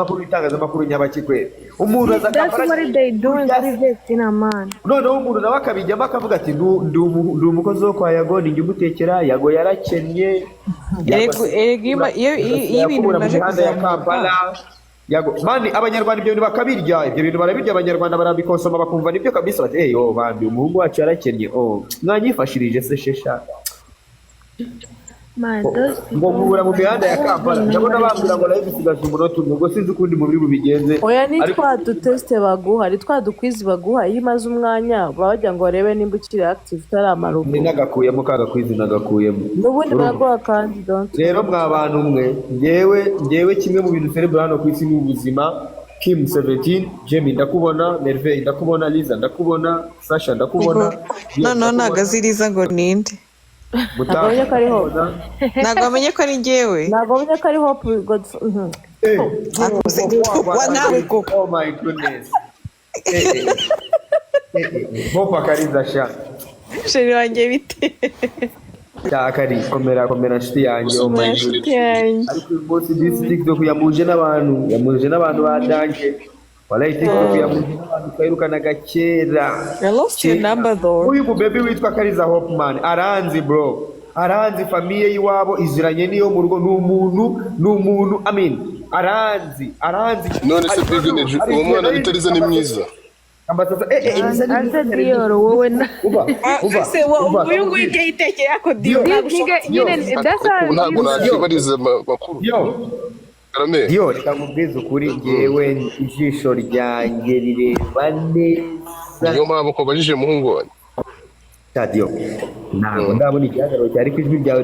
makuru itangazamakuru nyabakikwe umuntu aza That's what they do in Vietnam, man. noneho umuntu nawe akabijyamo akavuga ati ndi umukozi wo kwa Yago ninjye umutekera Yago yarakennye iyo ibintu bimaze kuzamuka Yago mani abanyarwanda ibyo bintu bakabirya ibyo bintu barabirya abanyarwanda barabikonsoma bakumva nibyo kabisa bati yo bambi umuhungu wacu yarakennye mwanyifashirije se shesha Man, those ngo ngura mu mihanda ya Kampala ndabona bambwira ngo live sigaje umunota umwe ngo sinzi ukundi mubiri bubigenze oya ni twa duteste baguha ari twa dukwizi baguha iyo imaze umwanya bagira ngo barebe nimba ukiri active utaramaroko ni nagakuyemo kagakwizi nagakuyemo n'ubundi baraguha kandi don't rero mwa bantu mwe ngewe kimwe mu bintu cerebral hano ku isi n'ubuzima Kim 17 Jamie ndakubona Merveille ndakubona Liza ndakubona Sasha ndakubona no nagaziriza ngo ninde nagabonye ko ari hope ntabwo amenye ko ari njyewe nagabonye ko ari hope god oh my goodness hope akariza sha sheri wanjye bite cyakari komera nshuti yanjye oh my goodness ariko boss this TikTok yamuje n'abantu badange walayi TikTok yamuje n'abantu twirukanaga kera I lost your number though uyu baby witwa Kariza Hope man aranzi bro aranzi famiye yiwabo iziranye niyo mu rugo n'umuntu I mean aranzi none se privilege uwo mwana bitariza ni mwiza ambasaza Asa Dior, wowe na. ese uyu nguyu ibyo yitekeye ako Dior That's how ntabwo nakibariza makuru yo reka nkubwize ukuri ngewe ijisho ryanjye rireba neza niyo mpamvu ko bajije umuhungu wanjye Tadio ntabwo ndabona igihagararo cyari ku ijwi ryawe